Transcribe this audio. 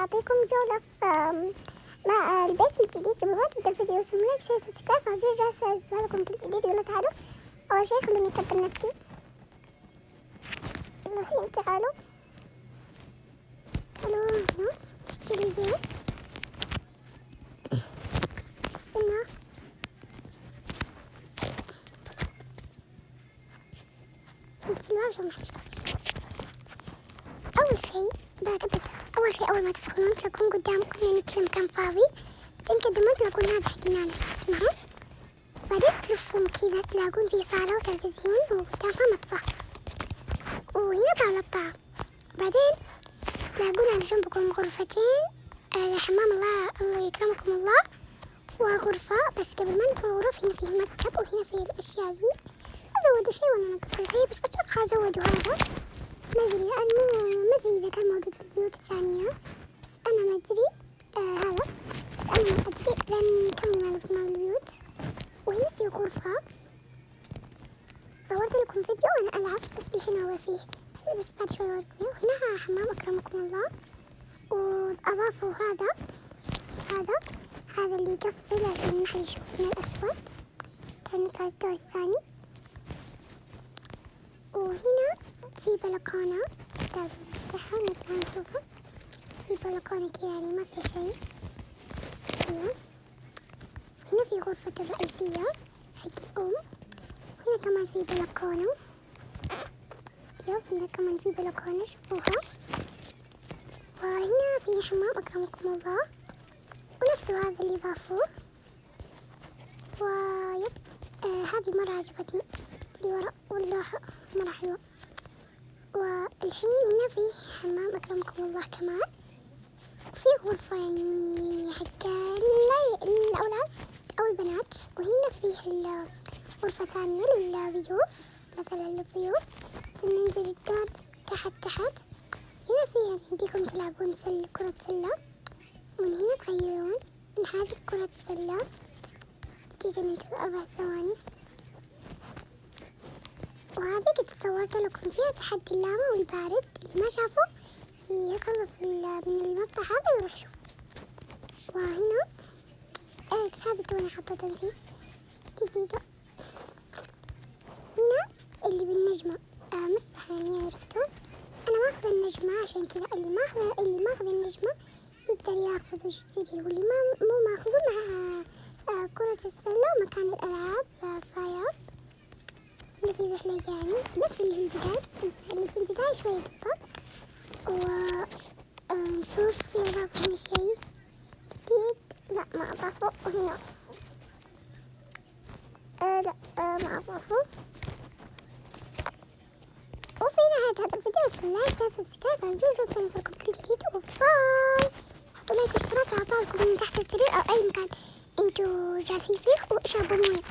حاعطيكم جولة في مع البيت الجديد. قبل ما تبدأ الفيديو سووا لايك شير سبسكرايب وجرس جالسة يوصلكم كل جديد. يلا تعالوا أول شي خلوني أكبر نفسي. يلا الحين تعالوا هنا اشتري البيت. استنى في الورشة أول ما تدخلون تلاقون قدامكم يعني كذا مكان فاضي، بعدين قدموا تلاقون هذا حقنا اسمها، بعدين تلفون كذا تلاقون فيه صالة وتلفزيون وقدامها مطبخ وهنا طاولة طعام. بعدين تلاقون على جنبكم غرفتين حمام الله يكرمكم الله وغرفة. بس قبل ما ندخل الغرف هنا فيه مكتب وهنا فيه الأشياء ذي. أزودوا شيء ولا نقصر شيء، بس أتوقع أزودوا هذا، ما أدري لأنه ما أدري إذا كان موجود في البيوت الثانية، بس أنا ما أدري هذا، بس أنا ما أدري لأن كمي مال البيوت. وهنا في غرفة صورت لكم فيديو وأنا ألعب، بس الحين هو فيه بس بعد شوي أوريكم. وهنا حمام أكرمكم الله، وأضافوا هذا اللي يقفل عشان ما حد يشوفنا الأسود. نطلع الدور الثاني، وهنا في بلكونة نفتحها نطلع نشوفها. في بلكونة كذا يعني ما في شيء. أيوة هنا في غرفة الرئيسية حق الأم، وهنا كمان في بلكونة. هنا كمان في بلكونة شوفوها. وهنا في حمام أكرمكم الله ونفسه هذا اللي ضافوه. ويب هذه مرة عجبتني اللي ورا واللوحة مرة حلوة. والحين هنا في حمام أكرمكم الله كمان، وفي غرفة يعني حق الأولاد أو البنات. وهنا فيه غرفة ثانية للضيوف، مثلا للضيوف ننزل الدور تحت. هنا فيه يمديكم تلعبون كرة سلة، ومن هنا تغيرون من هذه كرة سلة. دقيقة ننتظر 4 ثواني. وهذه قد صورت لكم فيها تحدي اللامة والبارد، اللي ما شافوا يخلص من المقطع هذا ويروح يشوف. وهنا هذا توني حطيته نسيت. دقيقة هنا اللي بالنجمة مصباح يعني عرفتوا. أنا ماخذ النجمة عشان كذا اللي ماخذ النجمة يقدر ياخذ ويشتري، واللي مو ماخذه معها كرة السلة ومكان الألعاب فاير. هنا في زحليق يعني نفس اللي في البداية، بس اللي في البداية شوية دبر. ونشوف في إضافة هنا شيء جديد. لا ما أضافوا هنا. لا ما أضافوا. وفي نهاية هذا الفيديو لا تنسوا سبسكرايب عشان يوصلكم كل جديد. وباي. حطوا لايك واشتراك وعطاكم من تحت السرير أو أي مكان انتوا جالسين فيه، واشربوا موية.